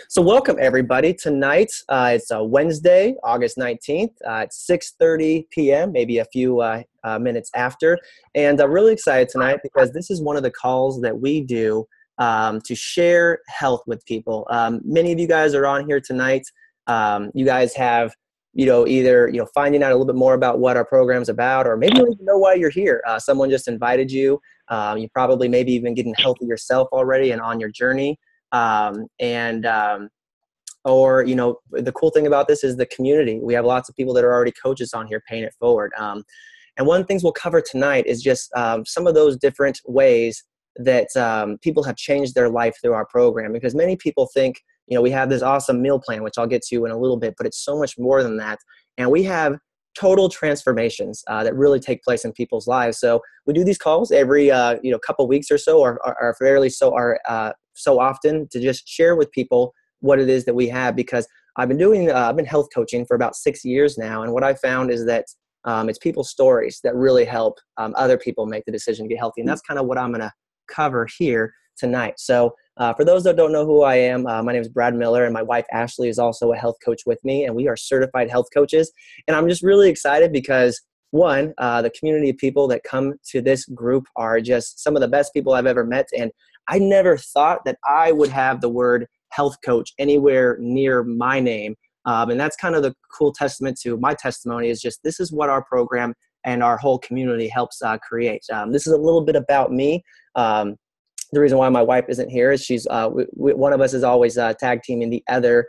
So welcome everybody. Tonight, it's Wednesday, August 19th. It's 6:30 p.m., maybe a few minutes after. And I'm really excited tonight because this is one of the calls that we do to share health with people. Many of you guys are on here tonight. You guys have, either, finding out a little bit more about what our program's about, or maybe you don't even know why you're here. Someone just invited you. You probably maybe even getting healthy yourself already and on your journey. Or the cool thing about this is the community. We have lots of people that are already coaches on here paying it forward. And one of the things we'll cover tonight is just some of those different ways that people have changed their life through our program, because many people think, we have this awesome meal plan, which I'll get to in a little bit, but it's so much more than that. And we have total transformations that really take place in people's lives. So we do these calls every couple weeks or so, or fairly so often, to just share with people what it is that we have, because I've been health coaching for about 6 years now. And what I found is that it's people's stories that really help other people make the decision to get healthy. And that's kind of what I'm going to cover here tonight. So for those that don't know who I am, my name is Brad Miller, and my wife Ashley is also a health coach with me, and we are certified health coaches. And I'm just really excited because one, the community of people that come to this group are just some of the best people I've ever met. And I never thought that I would have the word health coach anywhere near my name. And that's kind of the cool testament to my testimony, is just this is what our program and our whole community helps create. This is a little bit about me. The reason why my wife isn't here is she's one of us is always tag teaming the other,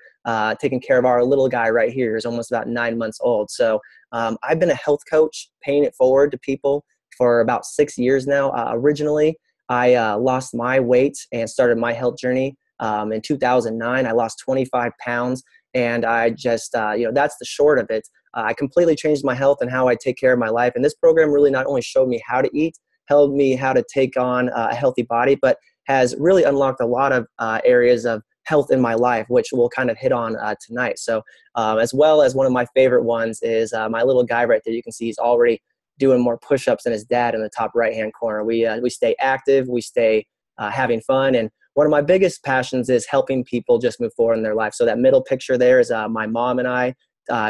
taking care of our little guy right here, who's almost about 9 months old. So I've been a health coach, paying it forward to people for about 6 years now. Originally, I lost my weight and started my health journey in 2009. I lost 25 pounds, and I just, that's the short of it. I completely changed my health and how I take care of my life. And this program really not only showed me how to eat, helped me how to take on a healthy body, but has really unlocked a lot of areas of health in my life, which we'll kind of hit on tonight. So as well as one of my favorite ones is my little guy right there. You can see he's already doing more push-ups than his dad in the top right-hand corner. We stay active, we stay having fun, and one of my biggest passions is helping people just move forward in their life. So that middle picture there is my mom and I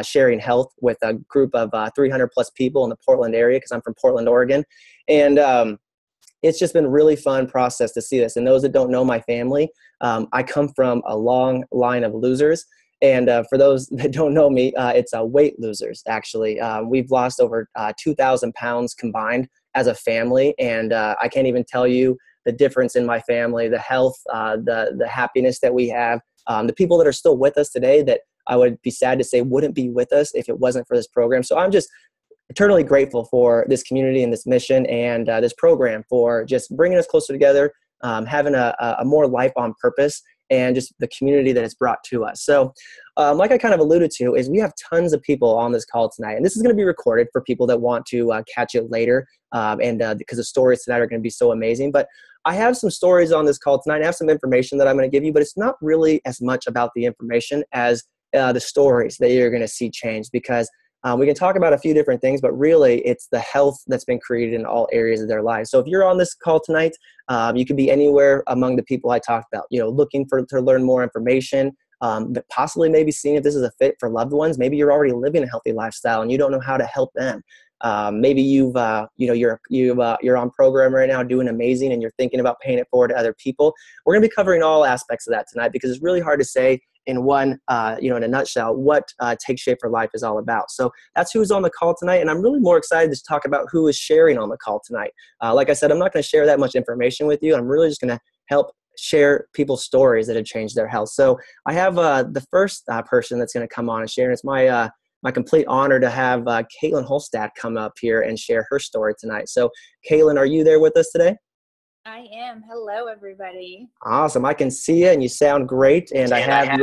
sharing health with a group of 300 plus people in the Portland area, because I'm from Portland, Oregon. And it's just been a really fun process to see this. And those that don't know my family, I come from a long line of losers. And for those that don't know me, it's weight losers, actually. We've lost over 2,000 pounds combined as a family. And I can't even tell you the difference in my family, the health, the happiness that we have, the people that are still with us today that I would be sad to say wouldn't be with us if it wasn't for this program. So I'm just eternally grateful for this community and this mission and this program for just bringing us closer together, having a more life on purpose, and just the community that it's brought to us. So like I kind of alluded to, is we have tons of people on this call tonight, and this is going to be recorded for people that want to catch it later, because the stories tonight are going to be so amazing. But I have some stories on this call tonight. I have some information that I'm going to give you, but it's not really as much about the information as the stories that you're going to see change, because we can talk about a few different things, but really it's the health that's been created in all areas of their lives. So if you're on this call tonight, you could be anywhere among the people I talked about, looking to learn more information, but possibly maybe seeing if this is a fit for loved ones. Maybe you're already living a healthy lifestyle and you don't know how to help them. Maybe you're on program right now doing amazing, and you're thinking about paying it forward to other people. We're going to be covering all aspects of that tonight, because it's really hard to say in one, in a nutshell, what Take Shape for Life is all about. So that's who's on the call tonight, and I'm really more excited to talk about who is sharing on the call tonight. Like I said, I'm not going to share that much information with you. I'm really just going to help share people's stories that have changed their health. So I have the first person that's going to come on and share, and it's my complete honor to have Caitlin Holstad come up here and share her story tonight. So Caitlin, are you there with us today? I am. Hello, everybody. Awesome. I can see you and you sound great. And I have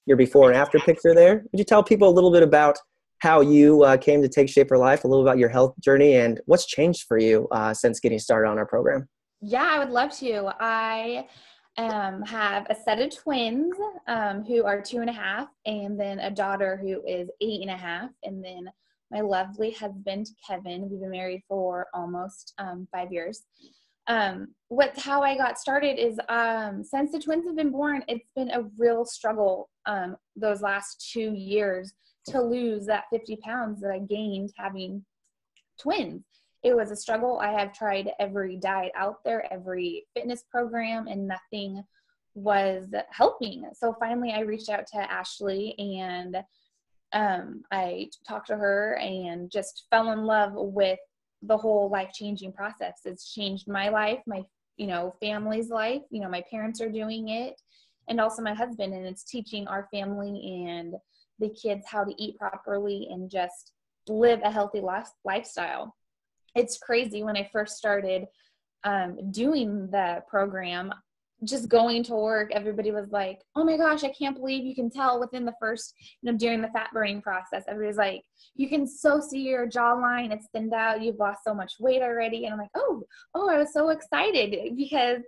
your before and after picture there. Would you tell people a little bit about how you came to Take Shape for Life, a little about your health journey, and what's changed for you since getting started on our program? Yeah, I would love to. I have a set of twins who are 2.5, and then a daughter who is 8.5, and then my lovely husband, Kevin. We've been married for almost 5 years. How I got started is since the twins have been born, it's been a real struggle those last 2 years to lose that 50 pounds that I gained having twins. It was a struggle. I have tried every diet out there, every fitness program, and nothing was helping. So finally I reached out to Ashley, and I talked to her and just fell in love with the whole life-changing process. It's changed my life, my family's life. My parents are doing it, and also my husband, and it's teaching our family and the kids how to eat properly and just live a healthy lifestyle. It's crazy. When I first started doing the program, just going to work, everybody was like, oh my gosh, I can't believe you can tell within the first, during the fat burning process, everybody's like, you can so see your jawline, it's thinned out, you've lost so much weight already. And I'm like, oh, I was so excited because,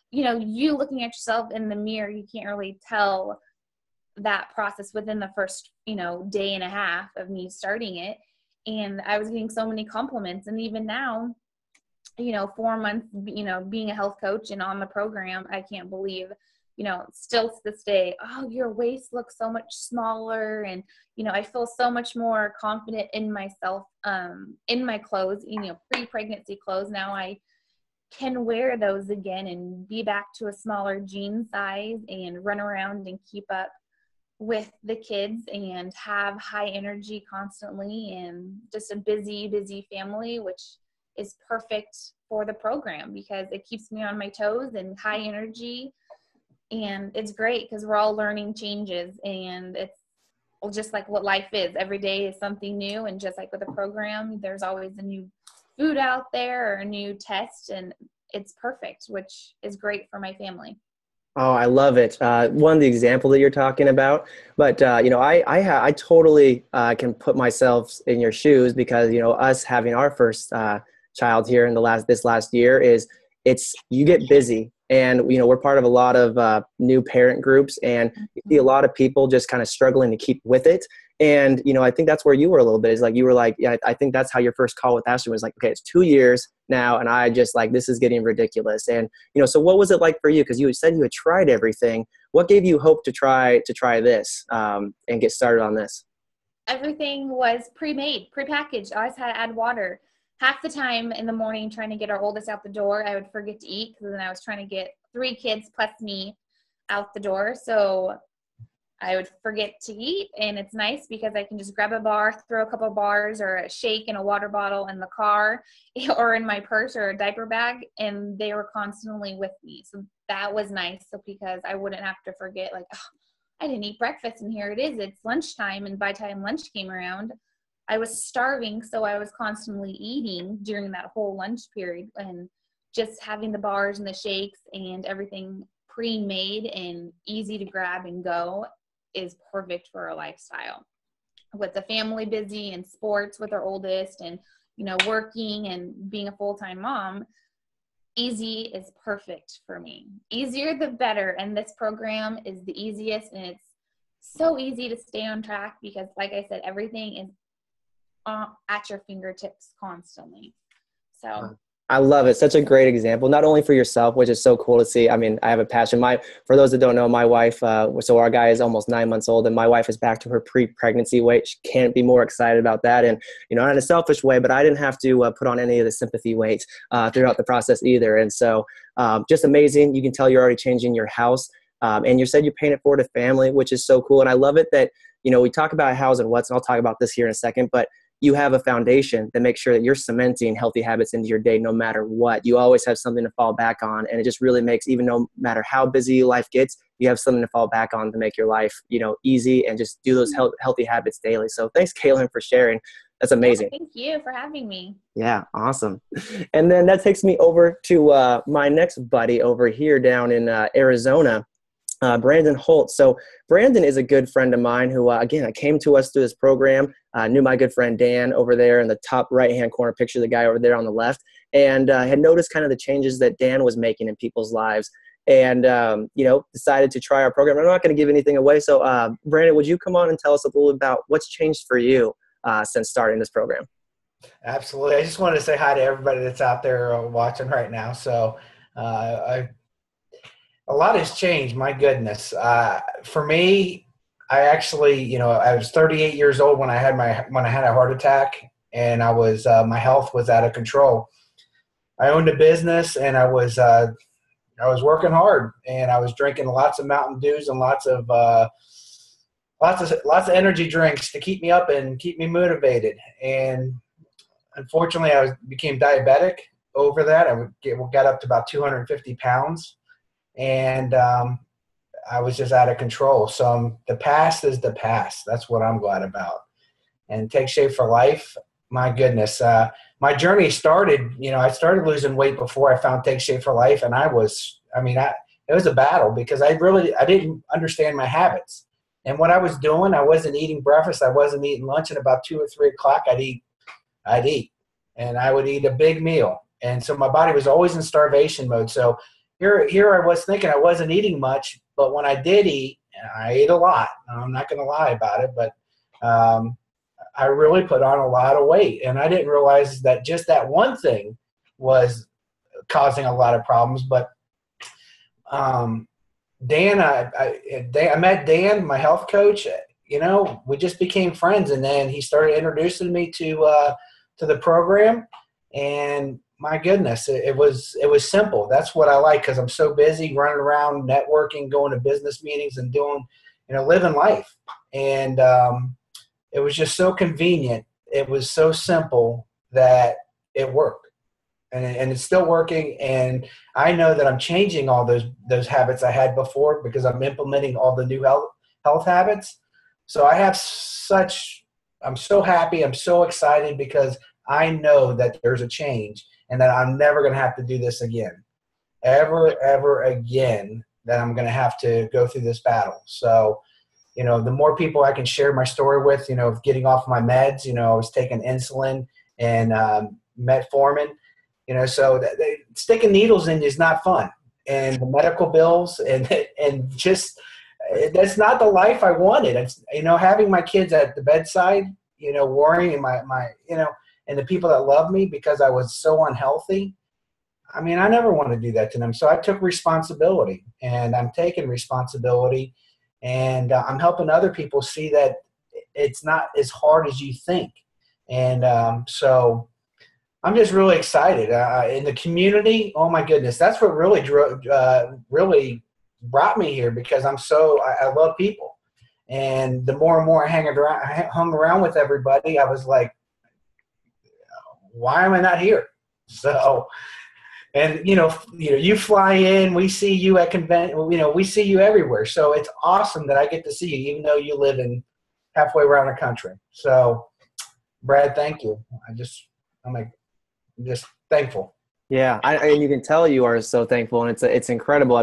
you looking at yourself in the mirror, you can't really tell that process within the first, day and a half of me starting it. And I was getting so many compliments. And even now, 4 months, being a health coach and on the program, I can't believe, still to this day, oh, your waist looks so much smaller. And, I feel so much more confident in myself, in my clothes, pre-pregnancy clothes. Now I can wear those again and be back to a smaller jean size and run around and keep up with the kids and have high energy constantly, and just a busy family, which is perfect for the program because it keeps me on my toes and high energy. And it's great because we're all learning changes, and it's just like what life is. Every day is something new. And just like with the program, there's always a new food out there or a new test, and it's perfect, which is great for my family. Oh, I love it. One, the example that you're talking about, but I totally can put myself in your shoes because, us having our first child here in this last year you get busy, and, we're part of a lot of new parent groups, and you see a lot of people just kind of struggling to keep with it. And, I think that's where you were a little bit, is like, you were like, yeah, I think that's how your first call with Ashley was like, okay, it's 2 years now. And I just like, this is getting ridiculous. And, so what was it like for you? Cause you said you had tried everything. What gave you hope to try this and get started on this? Everything was pre-made, pre-packaged. I always had to add water. Half the time in the morning trying to get our oldest out the door, I would forget to eat because then I was trying to get 3 kids plus me out the door. So I would forget to eat, and it's nice because I can just grab a bar, throw a couple of bars or a shake and a water bottle in the car or in my purse or a diaper bag, and they were constantly with me. So that was nice, because I wouldn't have to forget, like, oh, I didn't eat breakfast, and here it is. It's lunchtime, and by the time lunch came around, I was starving, so I was constantly eating during that whole lunch period, and just having the bars and the shakes and everything pre-made and easy to grab and go is perfect for a lifestyle. With the family busy and sports with our oldest and, working and being a full-time mom, easy is perfect for me. Easier the better. And this program is the easiest, and it's so easy to stay on track because, like I said, everything is at your fingertips constantly. So I love it. Such a great example, not only for yourself, which is so cool to see. I mean, I have a passion. For those that don't know, my wife, so our guy is almost 9 months old, and my wife is back to her pre-pregnancy weight. She can't be more excited about that. And, not in a selfish way, but I didn't have to put on any of the sympathy weight throughout the process either. And so just amazing. You can tell you're already changing your house. And you said you paint it forward to family, which is so cool. And I love it that, we talk about hows and whats, and I'll talk about this here in a second, but you have a foundation that makes sure that you're cementing healthy habits into your day no matter what. You always have something to fall back on. And it just really makes, even no matter how busy life gets, you have something to fall back on to make your life, easy, and just do those healthy habits daily. So thanks, Kaylin, for sharing. That's amazing. Yeah, thank you for having me. Yeah, awesome. And then that takes me over to my next buddy over here down in Arizona. Brandon Holt. So Brandon is a good friend of mine who, again, came to us through this program, knew my good friend Dan over there in the top right-hand corner picture, the guy over there on the left, and had noticed kind of the changes that Dan was making in people's lives, and, decided to try our program. I'm not going to give anything away. So Brandon, would you come on and tell us a little about what's changed for you since starting this program? Absolutely. I just wanted to say hi to everybody that's out there watching right now. So, a lot has changed. My goodness. For me, I actually, I was 38 years old when I had a heart attack, and I was my health was out of control. I owned a business, and I was working hard, and I was drinking lots of Mountain Dews and lots of energy drinks to keep me up and keep me motivated. And unfortunately, I became diabetic over that. Got up to about 250 pounds, and I was just out of control. So the past is the past. That's what I'm glad about. And Take Shape for Life, my goodness. My journey started, I started losing weight before I found Take Shape for Life. And it was a battle because I didn't understand my habits. And what I was doing, I wasn't eating breakfast. I wasn't eating lunch. And about 2 or 3 o'clock, I'd eat. And I would eat a big meal. And so my body was always in starvation mode. So here I was thinking I wasn't eating much, but when I did eat, I ate a lot. I'm not going to lie about it, but I really put on a lot of weight. And I didn't realize that just that one thing was causing a lot of problems. But Dan, I met Dan, my health coach. We just became friends, and then he started introducing me to the program. And my goodness, it was simple. That's what I like, because I'm so busy running around, networking, going to business meetings, and doing, living life. And it was just so convenient. It was so simple that it worked, and it's still working. And I know that I'm changing all those habits I had before because I'm implementing all the new health habits. So I'm so happy. I'm so excited because I know that there's a change, and that I'm never going to have to do this again, ever again, that I'm going to have to go through this battle. So, the more people I can share my story with, of getting off my meds, I was taking insulin and metformin, so sticking needles in you is not fun. And the medical bills and just, that's not the life I wanted. It's, having my kids at the bedside, worrying, and the people that love me because I was so unhealthy. I never want to do that to them. So I took responsibility, and I'm taking responsibility, and I'm helping other people see that it's not as hard as you think. And so I'm just really excited. In the community, oh my goodness, that's what really really brought me here, because I love people. And the more and more I hung around with everybody, I was like, why am I not here? So, and you fly in, we see you at convention, we see you everywhere. So it's awesome that I get to see you, even though you live in halfway around the country. So, Brad, thank you. I'm just thankful. Yeah, and you can tell you are so thankful, and it's incredible.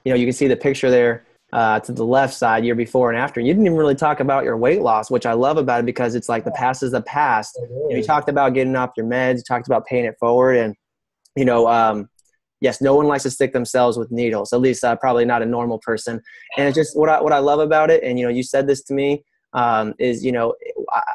You can see the picture there to the left side, year before and after. You didn't even really talk about your weight loss, which I love about it, because it's like the past is the past. You talked about getting off your meds, you talked about paying it forward, and yes, no one likes to stick themselves with needles, at least probably not a normal person. And it's just what I love about it, and you said this to me, is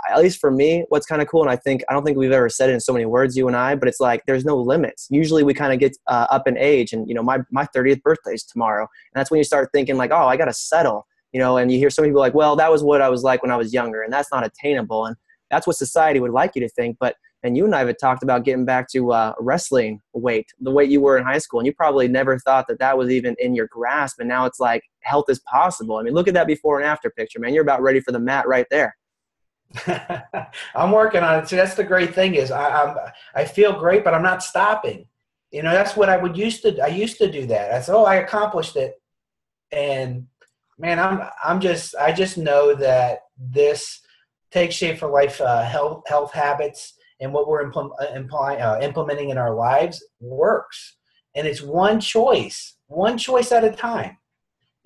at least for me, what's kind of cool, and I don't think we've ever said it in so many words, you and I, but it's like there's no limits. Usually we kind of get up in age, and my 30th birthday is tomorrow, and that's when you start thinking like, oh, I got to settle, and you hear some people like, well, that was what I was like when I was younger, and that's not attainable, and that's what society would like you to think. But and you and I have talked about getting back to wrestling weight, the weight you were in high school, and you probably never thought that was even in your grasp, and now it's like health is possible. Look at that before and after picture, man. You're about ready for the mat right there. I'm working on it. See, that's the great thing is I feel great, but I'm not stopping. That's what I used to do that. I said, oh, I accomplished it. And man, I just know that this Take Shape for Life health habits and what we're implementing in our lives works. And it's one choice at a time.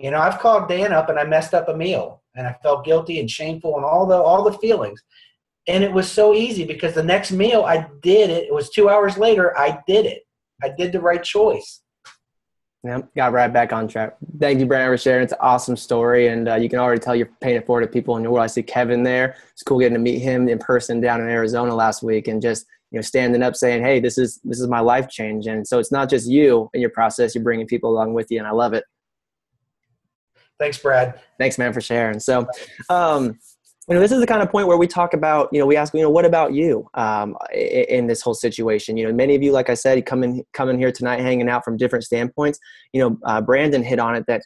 I've called Dan up and I messed up a meal, and I felt guilty and shameful and all the feelings. And it was so easy because the next meal I did it. It was 2 hours later. I did it. I did the right choice. Yeah, got right back on track. Thank you, Brandon, for sharing. It's an awesome story, and you can already tell you're paying it forward to people in your world. I see Kevin there. It's cool getting to meet him in person down in Arizona last week, and just standing up saying, "Hey, this is my life change." And so it's not just you in your process; you're bringing people along with you, and I love it. Thanks, Brad. Thanks, man, for sharing. So, this is the kind of point where we talk about, we ask, what about you in this whole situation? Many of you, like I said, come in here tonight, hanging out from different standpoints. Brandon hit on it that,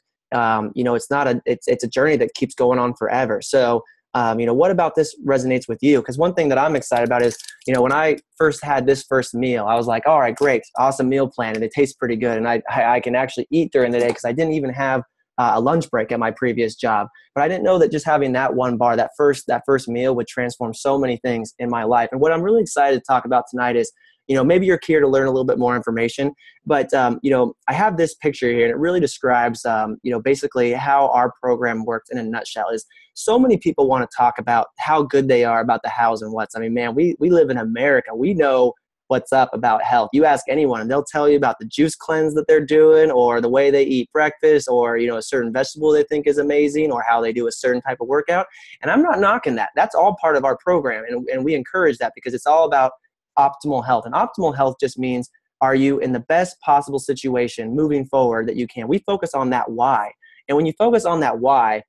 it's a journey that keeps going on forever. So, what about this resonates with you? Because one thing that I'm excited about is, when I first had this first meal, I was like, all right, great, awesome meal plan, and it tastes pretty good, and I can actually eat during the day because I didn't even have a lunch break at my previous job. But I didn't know that just having that one bar, that first meal would transform so many things in my life. And what I'm really excited to talk about tonight is, maybe you're here to learn a little bit more information, but, I have this picture here, and it really describes, basically how our program works in a nutshell. Is so many people want to talk about how good they are about the hows and whats. I mean, man, we live in America. We know what's up about health. You ask anyone and they'll tell you about the juice cleanse that they're doing, or the way they eat breakfast, or, a certain vegetable they think is amazing, or how they do a certain type of workout. And I'm not knocking that. That's all part of our program. And we encourage that because it's all about optimal health. And optimal health just means, are you in the best possible situation moving forward that you can? We focus on that why. And when you focus on that why,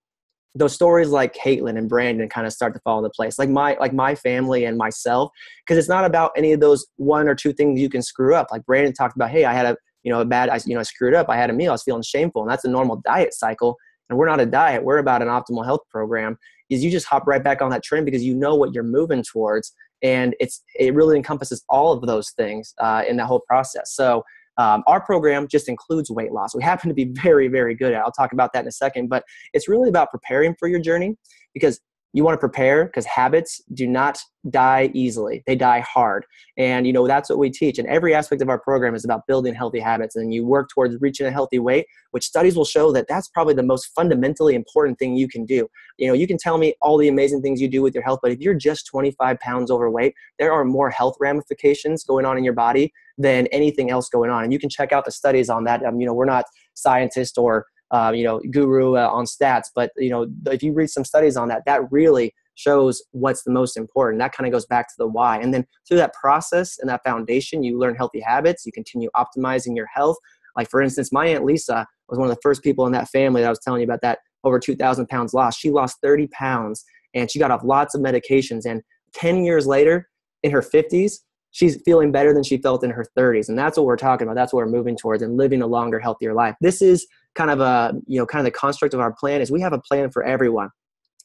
those stories like Caitlin and Brandon kind of start to fall into place, like my family and myself, because it's not about any of those one or two things you can screw up. Like Brandon talked about, hey, I had I screwed up. I had a meal. I was feeling shameful. And that's a normal diet cycle. And we're not a diet. We're about an optimal health program. Is you just hop right back on that train because you know what you're moving towards. And it really encompasses all of those things in that whole process. So our program just includes weight loss. We happen to be very, very good at it. I'll talk about that in a second, but it's really about preparing for your journey, because you want to prepare, because habits do not die easily. They die hard. And, that's what we teach. And every aspect of our program is about building healthy habits. And you work towards reaching a healthy weight, which studies will show that that's probably the most fundamentally important thing you can do. You can tell me all the amazing things you do with your health, but if you're just 25 pounds overweight, there are more health ramifications going on in your body than anything else going on. And you can check out the studies on that. We're not scientists or guru on stats, but if you read some studies on that, that really shows what's the most important. That kind of goes back to the why. And then through that process and that foundation, you learn healthy habits. You continue optimizing your health. Like, for instance, my Aunt Lisa was one of the first people in that family that I was telling you about, that over 2,000 pounds lost. She lost 30 pounds and she got off lots of medications. And 10 years later, in her 50s, she's feeling better than she felt in her 30s. And that's what we're talking about. That's what we're moving towards, and living a longer, healthier life. This is kind of the construct of our plan. Is we have a plan for everyone.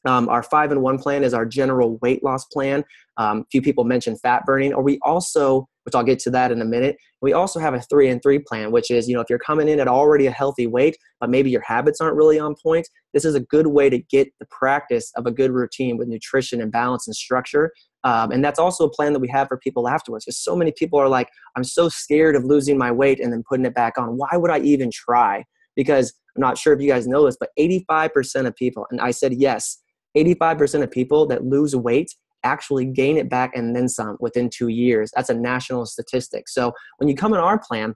Our 5-in-1 plan is our general weight loss plan. A few people mentioned fat burning, or we also, which I'll get to that in a minute, we also have a 3-in-3 plan, which is, if you're coming in at already a healthy weight, but maybe your habits aren't really on point, this is a good way to get the practice of a good routine with nutrition and balance and structure. And that's also a plan that we have for people afterwards, because so many people are like, I'm so scared of losing my weight and then putting it back on. Why would I even try? Because I'm not sure if you guys know this, but 85% of people, and I said yes, 85% of people that lose weight actually gain it back and then some within 2 years. That's a national statistic. So when you come in our plan,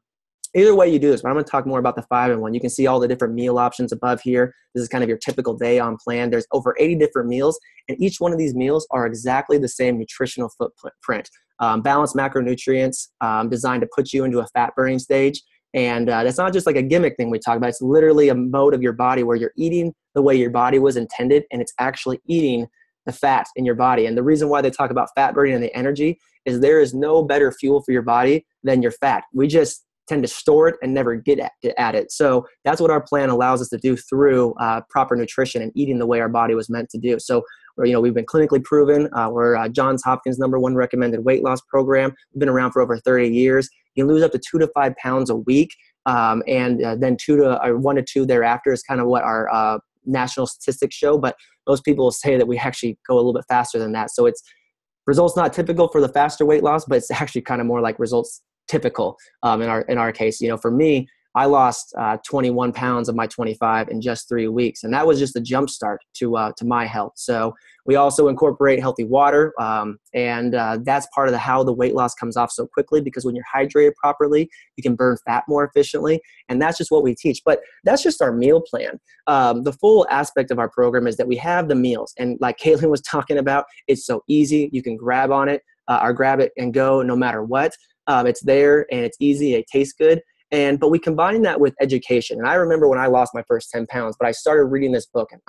either way you do this, but I'm going to talk more about the 5-in-1. You can see all the different meal options above here. This is kind of your typical day on plan. There's over 80 different meals, and each one of these meals are exactly the same nutritional footprint. Balanced macronutrients designed to put you into a fat burning stage. And that's not just like a gimmick thing we talk about. It's literally a mode of your body where you're eating the way your body was intended, and it's actually eating the fat in your body. And the reason why they talk about fat burning and the energy is there is no better fuel for your body than your fat. We just tend to store it and never get at it. So that's what our plan allows us to do through proper nutrition and eating the way our body was meant to do. So we've been clinically proven. We're Johns Hopkins #1 recommended weight loss program. We've been around for over 30 years. You can lose up to 2 to 5 pounds a week, and then 1 to 2 thereafter is kind of what our national statistics show. But most people will say that we actually go a little bit faster than that. So it's results not typical for the faster weight loss, but it's actually kind of more like results typical in our case. For me, I lost 21 pounds of my 25 in just 3 weeks. And that was just a jump start to my health. So we also incorporate healthy water. And that's part of how the weight loss comes off so quickly, because when you're hydrated properly, you can burn fat more efficiently. And that's just what we teach. But that's just our meal plan. The full aspect of our program is that we have the meals. And like Caitlin was talking about, it's so easy. You can grab on it or grab it and go no matter what. It's there and it's easy. It tastes good. But we combine that with education. And I remember when I lost my first 10 pounds, but I started reading this book, and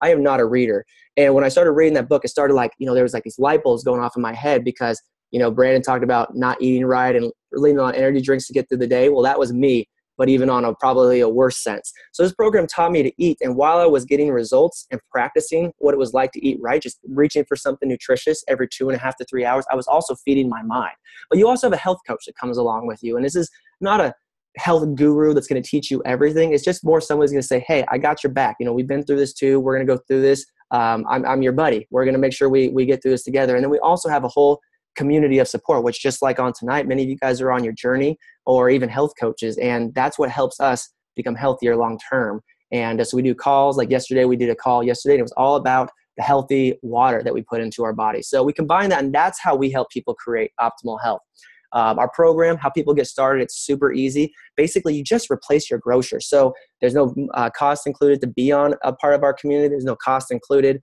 I am not a reader. And when I started reading that book, it started there was these light bulbs going off in my head, because, Brandon talked about not eating right and leaning on energy drinks to get through the day. Well, that was me, but even on probably a worse sense. So this program taught me to eat. And while I was getting results and practicing what it was like to eat right, just reaching for something nutritious every 2.5 to 3 hours, I was also feeding my mind. But you also have a health coach that comes along with you. And this is not a health guru that's going to teach you everything. It's just more someone's going to say, hey, I got your back. We've been through this too. We're going to go through this. I'm your buddy. We're going to make sure we get through this together. And then we also have a whole community of support, which just like on tonight, many of you guys are on your journey, or even health coaches. And that's what helps us become healthier long-term. And so we do calls. Like yesterday, we did a call yesterday, and it was all about the healthy water that we put into our body. So we combine that, and that's how we help people create optimal health. Our program, how people get started, it's super easy. Basically, you just replace your grocer. So there's no cost included to be on a part of our community. There's no cost included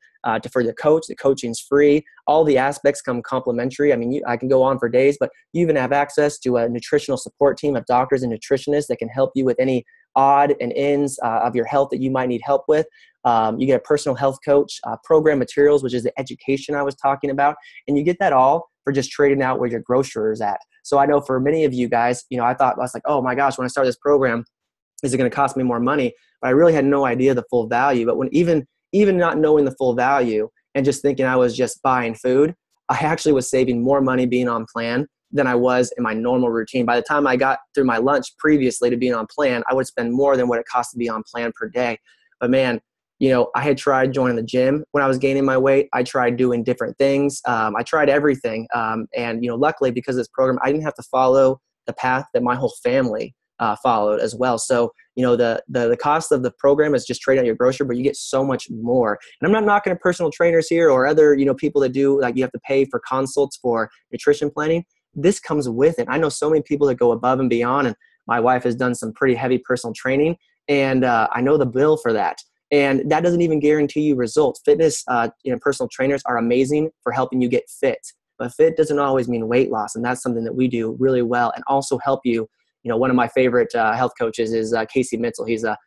for the coach. The coaching's free. All the aspects come complimentary. I mean, I can go on for days, but you even have access to a nutritional support team of doctors and nutritionists that can help you with any odd and ends of your health that you might need help with. You get a personal health coach, program materials, which is the education I was talking about, and you get that all for just trading out where your grocer is at. So I know for many of you guys, I was like, oh my gosh, when I started this program, is it going to cost me more money? But I really had no idea the full value. But when even not knowing the full value and just thinking I was just buying food, I actually was saving more money being on plan than I was in my normal routine. By the time I got through my lunch previously to being on plan, I would spend more than what it cost to be on plan per day. But man, I had tried joining the gym when I was gaining my weight. I tried doing different things. I tried everything. And luckily, because of this program, I didn't have to follow the path that my whole family followed as well. So, the cost of the program is just trading out your grocery, but you get so much more. And I'm not knocking personal trainers here or other, people that do, you have to pay for consults for nutrition planning. This comes with it. I know so many people that go above and beyond, and my wife has done some pretty heavy personal training, and I know the bill for that. And that doesn't even guarantee you results. Fitness, personal trainers are amazing for helping you get fit, but fit doesn't always mean weight loss. And that's something that we do really well, and also help you. One of my favorite health coaches is Casey Mitchell. He's a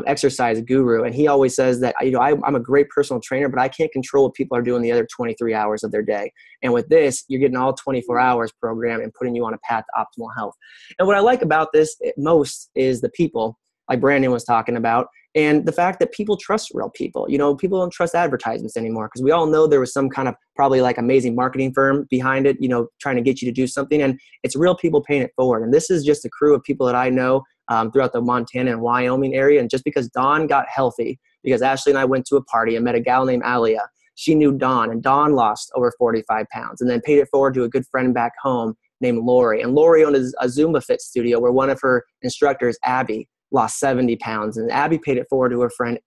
exercise guru. And he always says that, I'm a great personal trainer, but I can't control what people are doing the other 23 hours of their day. And with this, you're getting all 24 hours program and putting you on a path to optimal health. And what I like about this most is the people, like Brandon was talking about, and the fact that people trust real people. People don't trust advertisements anymore, because we all know there was some kind of probably amazing marketing firm behind it, trying to get you to do something. And it's real people paying it forward. And this is just a crew of people that I know throughout the Montana and Wyoming area. And just because Dawn got healthy, because Ashley and I went to a party and met a gal named Alia, she knew Dawn, and Dawn lost over 45 pounds and then paid it forward to a good friend back home named Lori. And Lori owned a Zumba Fit studio where one of her instructors, Abby, lost 70 pounds. And Abby paid it forward to her friend,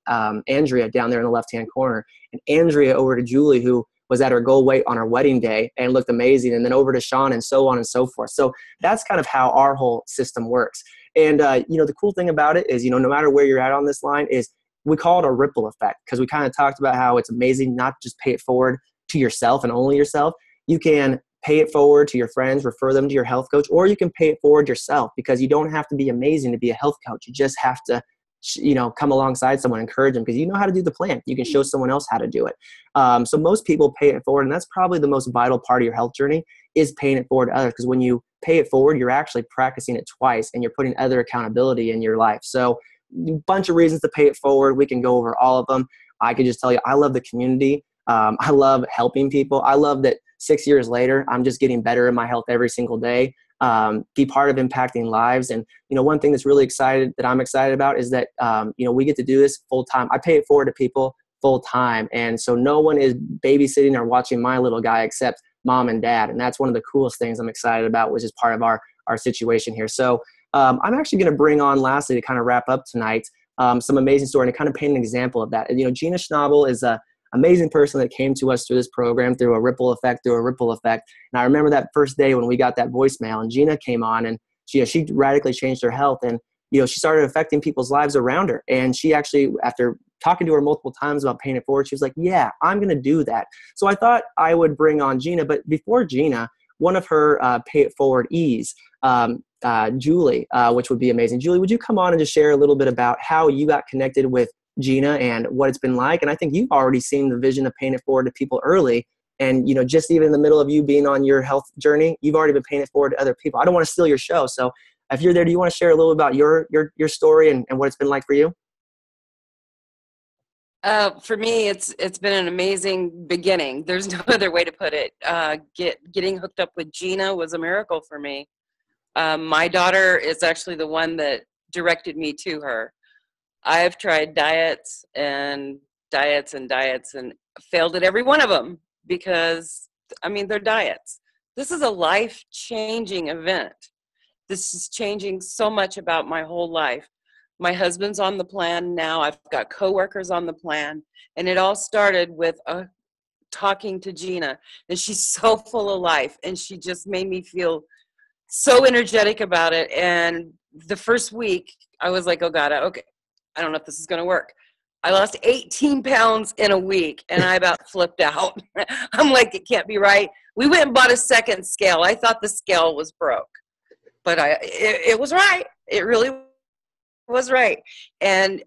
Andrea, down there in the left-hand corner. And Andrea over to Julie, who was at her goal weight on her wedding day and looked amazing. And then over to Sean, and so on and so forth. So that's kind of how our whole system works. And, the cool thing about it is, no matter where you're at on this line, is we call it a ripple effect, because we kind of talked about how it's amazing not just pay it forward to yourself and only yourself. You can pay it forward to your friends, refer them to your health coach, or you can pay it forward yourself, because you don't have to be amazing to be a health coach. You just have to, come alongside someone, encourage them, because you know how to do the plan. You can show someone else how to do it. So most people pay it forward, and that's probably the most vital part of your health journey, is paying it forward to others, because when you pay it forward, you're actually practicing it twice, and you're putting other accountability in your life. So a bunch of reasons to pay it forward. We can go over all of them. I could just tell you, I love the community. I love helping people. I love that 6 years later, I'm just getting better in my health every single day. Be part of impacting lives. And, one thing that's really I'm excited about is that, we get to do this full time. I pay it forward to people full time. And so no one is babysitting or watching my little guy except mom and dad. And that's one of the coolest things I'm excited about, which is part of our situation here. So I'm actually going to bring on lastly to kind of wrap up tonight some amazing story and to kind of paint an example of that. And, Gina Schnabel is a amazing person that came to us through this program, through a ripple effect. And I remember that first day when we got that voicemail and Gina came on and she radically changed her health, and she started affecting people's lives around her. And she actually, after talking to her multiple times about paying it forward, she was like, yeah, I'm going to do that. So I thought I would bring on Gina, but before Gina, one of her pay it forward E's, Julie, which would be amazing. Julie, would you come on and just share a little bit about how you got connected with Gina and what it's been like? And I think you've already seen the vision of paying it forward to people early. And, just even in the middle of you being on your health journey, you've already been paying it forward to other people. I don't want to steal your show. So if you're there, do you want to share a little about your story and what it's been like for you? For me, it's been an amazing beginning. There's no other way to put it. Getting hooked up with Gina was a miracle for me. My daughter is actually the one that directed me to her. I've tried diets and failed at every one of them because, they're diets. This is a life-changing event. This is changing so much about my whole life. My husband's on the plan now. I've got coworkers on the plan. And it all started with talking to Gina. And she's so full of life. And she just made me feel so energetic about it. And the first week, I was like, oh, God, okay, I don't know if this is going to work. I lost 18 pounds in a week, and I about flipped out. I'm like, it can't be right. We went and bought a second scale. I thought the scale was broke. But it was right. It really was right. And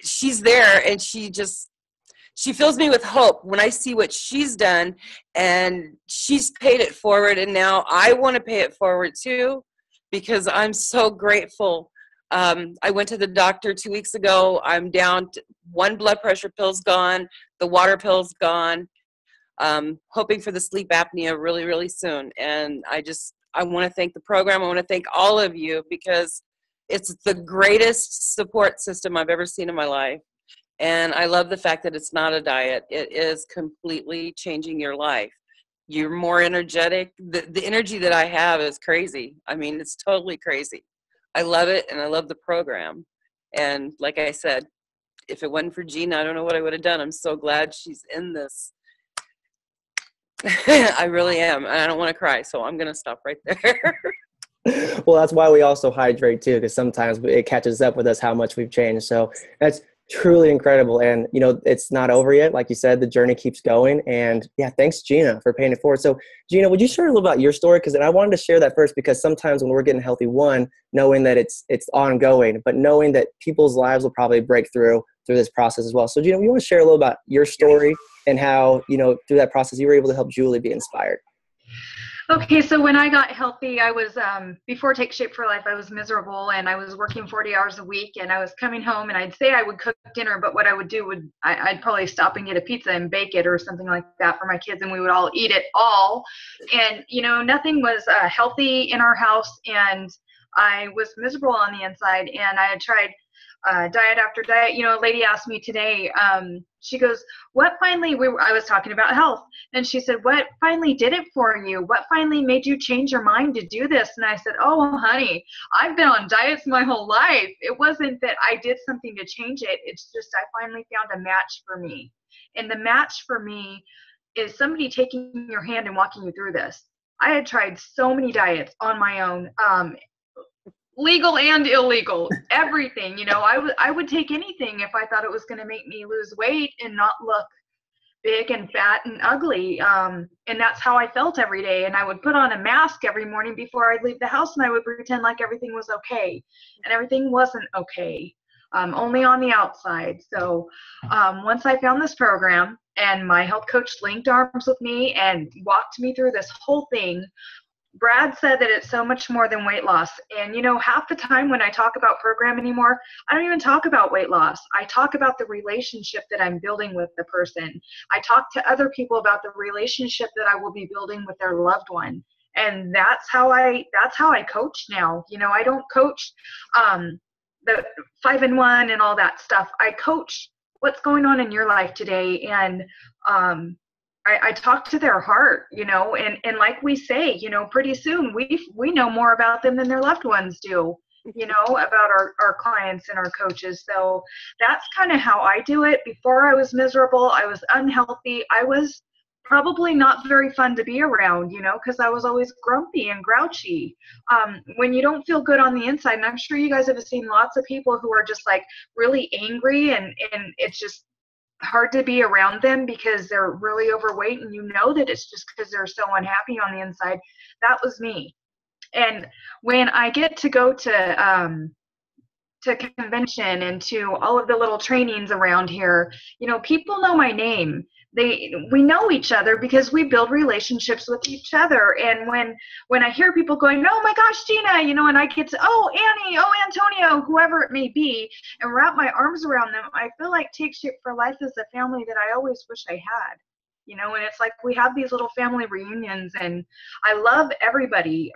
she's there, and she fills me with hope when I see what she's done, and she's paid it forward. And now I want to pay it forward too, because I'm so grateful. I went to the doctor 2 weeks ago. I'm down to 1 blood pressure pill's gone. The water pill's gone. Hoping for the sleep apnea really, really soon. And I want to thank the program. I want to thank all of you because it's the greatest support system I've ever seen in my life. And I love the fact that it's not a diet. It is completely changing your life. You're more energetic. The energy that I have is crazy. It's totally crazy. I love it, and I love the program. And like I said, if it wasn't for Gina, I don't know what I would have done. I'm so glad she's in this. I really am. And I don't want to cry, so I'm going to stop right there. Well, that's why we also hydrate too, because sometimes it catches up with us how much we've changed. So that's truly incredible. And, it's not over yet. Like you said, the journey keeps going. And yeah, thanks, Gina, for paying it forward. So Gina, would you share a little about your story? Because I wanted to share that first, because sometimes when we're getting healthy, knowing that it's ongoing, but knowing that people's lives will probably break through this process as well. So Gina, you want to share a little about your story and how, through that process, you were able to help Julie be inspired? Okay, so when I got healthy, I was, before Take Shape for Life, I was miserable, and I was working 40 hours a week, and I was coming home, and I'd say I would cook dinner, but what I would do I'd probably stop and get a pizza and bake it or something like that for my kids, and we would all eat it all. And, nothing was healthy in our house, and I was miserable on the inside, and I had tried diet after diet. A lady asked me today, she goes, what finally, I was talking about health, and she said, what finally did it for you? What finally made you change your mind to do this? And I said, oh, honey, I've been on diets my whole life. It wasn't that I did something to change it. It's just I finally found a match for me. And the match for me is somebody taking your hand and walking you through this. I had tried so many diets on my own, legal and illegal, everything. I would take anything if I thought it was going to make me lose weight and not look big and fat and ugly. And that's how I felt every day. And I would put on a mask every morning before I'd leave the house, and I would pretend like everything was okay. And everything wasn't okay, only on the outside. So once I found this program, and my health coach linked arms with me and walked me through this whole thing, Brad said that it's so much more than weight loss. And, half the time when I talk about program anymore, I don't even talk about weight loss. I talk about the relationship that I'm building with the person. I talk to other people about the relationship that I will be building with their loved one. And that's how I coach now. I don't coach the 5-in-1 and all that stuff. I coach what's going on in your life today. And I talk to their heart, and like we say, pretty soon we know more about them than their loved ones do. about our clients and our coaches. So that's kind of how I do it. Before I was miserable, I was unhealthy. I was probably not very fun to be around, because I was always grumpy and grouchy. When you don't feel good on the inside, and I'm sure you guys have seen lots of people who are just like really angry, and it's just hard to be around them because they're really overweight, and that it's just because they're so unhappy on the inside. That was me. And when I get to go to convention and to all of the little trainings around here, people know my name. We know each other because we build relationships with each other. And when I hear people going, oh my gosh, Gina, and I get to, oh, Annie, oh, Antonio, whoever it may be, and wrap my arms around them, I feel like Take Shape for Life is a family that I always wish I had. And it's like we have these little family reunions, and I love everybody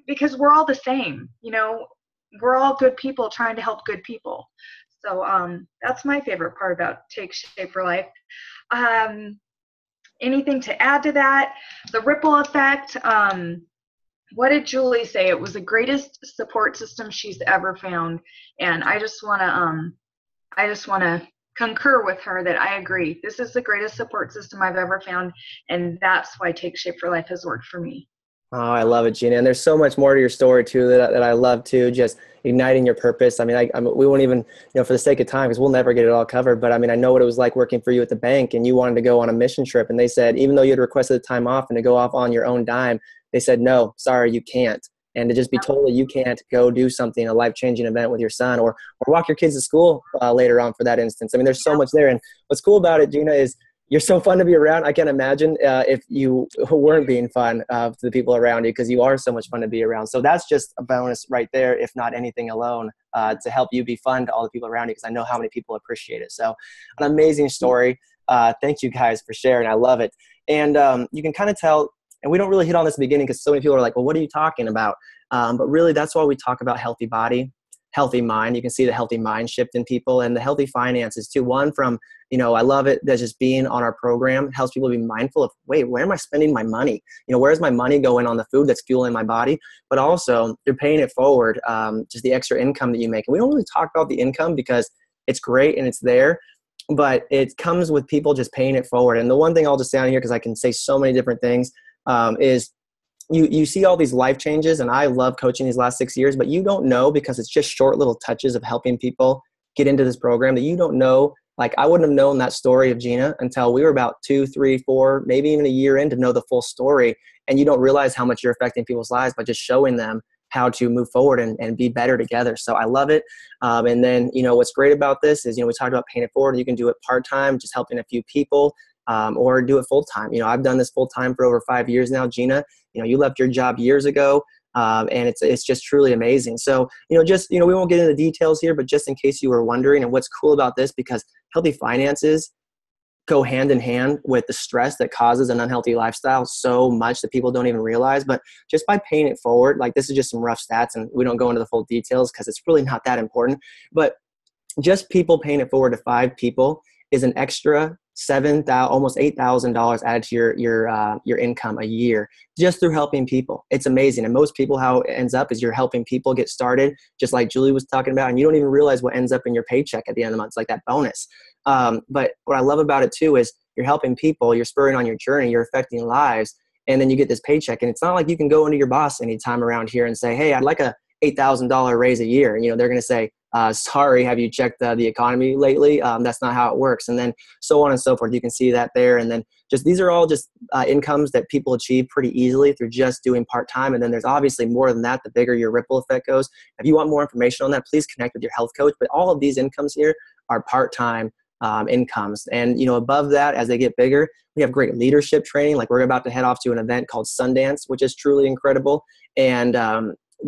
because we're all the same. We're all good people trying to help good people. So that's my favorite part about Take Shape for Life. Anything to add to that? The ripple effect. What did Julie say? It was the greatest support system she's ever found, and I just want to concur with her that I agree. This is the greatest support system I've ever found, and that's why Take Shape for Life has worked for me. Oh, I love it, Gina. And there's so much more to your story too that I love too. Just igniting your purpose. I mean, we won't even, for the sake of time, because we'll never get it all covered. But I mean, I know what it was like working for you at the bank, and you wanted to go on a mission trip, and they said, even though you had requested the time off and to go off on your own dime, they said, no, sorry, you can't. And to just be told that you can't go do something, a life-changing event with your son, or walk your kids to school later on for that instance. I mean, there's so much there. And what's cool about it, Gina, is you're so fun to be around. I can't imagine if you weren't being fun to the people around you, because you are so much fun to be around. So that's just a bonus right there, if not anything alone, to help you be fun to all the people around you, because I know how many people appreciate it. So an amazing story. Thank you guys for sharing. I love it. And you can kind of tell, and we don't really hit on this in the beginning because so many people are like, well, what are you talking about? But really, that's why we talk about healthy body, healthy mind. You can see the healthy mind shift in people, and the healthy finances too. One from, I love it that just being on our program helps people be mindful of, wait, where am I spending my money? Where's my money going on the food that's fueling my body? But also you're paying it forward, just the extra income that you make. And we don't really talk about the income because it's great and it's there, but it comes with people just paying it forward. And the one thing I'll just say on here, because I can say so many different things, is you see all these life changes, and I love coaching these last 6 years, but you don't know, because it's just short little touches of helping people get into this program, that you don't know. Like, I wouldn't have known that story of Gina until we were about 2, 3, 4, maybe even a year in to know the full story. And you don't realize how much you're affecting people's lives by just showing them how to move forward and be better together. So I love it. And then, what's great about this is, we talked about paying it forward. You can do it part-time, just helping a few people, or do it full-time. I've done this full-time for over 5 years now. Gina, you left your job years ago, and it's just truly amazing. So, we won't get into the details here, but just in case you were wondering, and what's cool about this, because healthy finances go hand in hand with the stress that causes an unhealthy lifestyle so much that people don't even realize. But just by paying it forward, like, this is just some rough stats, and we don't go into the full details because it's really not that important, but just people paying it forward to 5 people is an extra almost $8,000 added to your income a year, just through helping people. It's amazing. And most people, how it ends up is you're helping people get started, just like Julie was talking about, and you don't even realize what ends up in your paycheck at the end of the month. It's like that bonus. But what I love about it too is you're helping people, you're spurring on your journey, you're affecting lives, and then you get this paycheck. And it's not like you can go into your boss anytime around here and say, hey, I'd like a $8,000 raise a year. And, they're going to say, sorry, have you checked the economy lately? That's not how it works. And then so on and so forth. You can see that there. And then these are all just incomes that people achieve pretty easily through just doing part-time. And then there's obviously more than that, the bigger your ripple effect goes. If you want more information on that, please connect with your health coach. But all of these incomes here are part-time incomes. And, above that, as they get bigger, we have great leadership training. Like, we're about to head off to an event called Sundance, which is truly incredible. And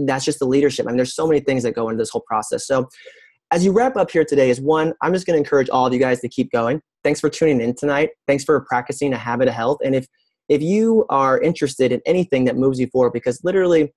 that's just the leadership. I mean, there's so many things that go into this whole process. So as you wrap up here today is, one, I'm just going to encourage all of you guys to keep going. Thanks for tuning in tonight. Thanks for practicing a habit of health. And if you are interested in anything that moves you forward, because literally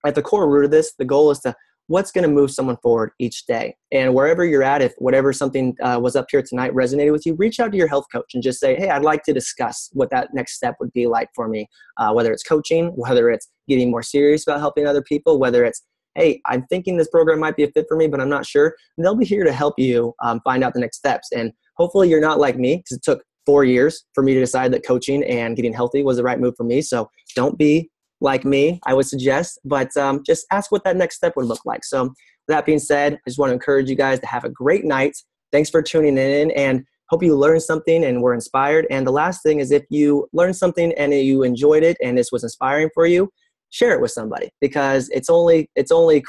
at the core root of this, the goal is to what's going to move someone forward each day. And wherever you're at, if whatever something was up here tonight resonated with you, reach out to your health coach and just say, hey, I'd like to discuss what that next step would be like for me, whether it's coaching, whether it's getting more serious about helping other people, whether it's hey, I'm thinking this program might be a fit for me, but I'm not sure. And they'll be here to help you find out the next steps. And hopefully you're not like me, because it took 4 years for me to decide that coaching and getting healthy was the right move for me. So don't be like me, I would suggest, but just ask what that next step would look like. So with that being said, I just want to encourage you guys to have a great night. Thanks for tuning in, and hope you learned something and were inspired. And the last thing is, if you learned something and you enjoyed it and this was inspiring for you, share it with somebody, because it's only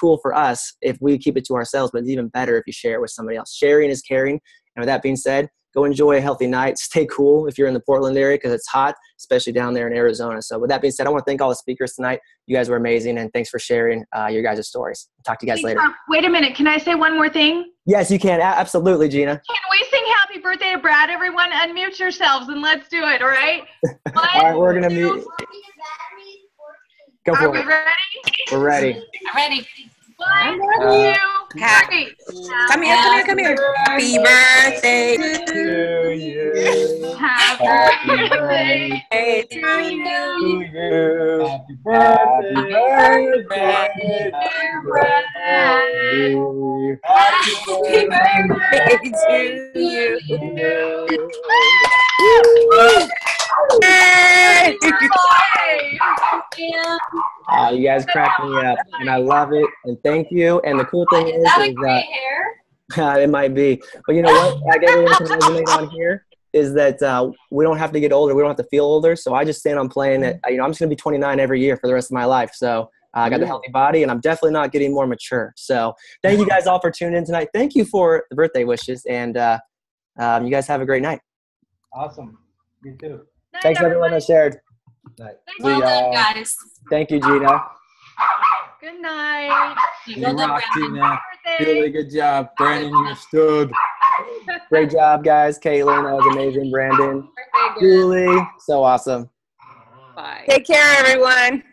cool for us if we keep it to ourselves, but it's even better if you share it with somebody else. Sharing is caring. And with that being said, go enjoy a healthy night. Stay cool if you're in the Portland area, because it's hot, especially down there in Arizona. So with that being said, I want to thank all the speakers tonight. You guys were amazing, and thanks for sharing your guys' stories. Talk to you guys later. Wait a minute. Can I say one more thing? Yes, you can. Absolutely, Gina. Can we sing happy birthday to Brad? Everyone unmute yourselves and let's do it, all right? All right, we're going to mute. Go for Are we it. ready? We're ready. I'm ready. 1, 2, 3. Come here. Happy birthday to you. Happy birthday to you. Happy birthday, Brad. Happy birthday to you. Yay! You guys crack me up, and I love it, and thank you. And the cool thing is it might be, but you know what? Like everyone can resonate on here is that we don't have to get older. We don't have to feel older. So I just stand on playing that. I'm just going to be 29 every year for the rest of my life. So I got the healthy body, and I'm definitely not getting more mature. So thank you guys all for tuning in tonight. Thank you for the birthday wishes, and you guys have a great night. Awesome. You too. Thanks everyone that shared. Night. Well done, guys. Thank you, Gina. Good night. You Well done, rock, Brandon. Gina. Really good job. Brandon, you stood. Great job, guys. Caitlin, that was amazing. Brandon, Birthday girl. Julie, so awesome. Bye. Take care, everyone.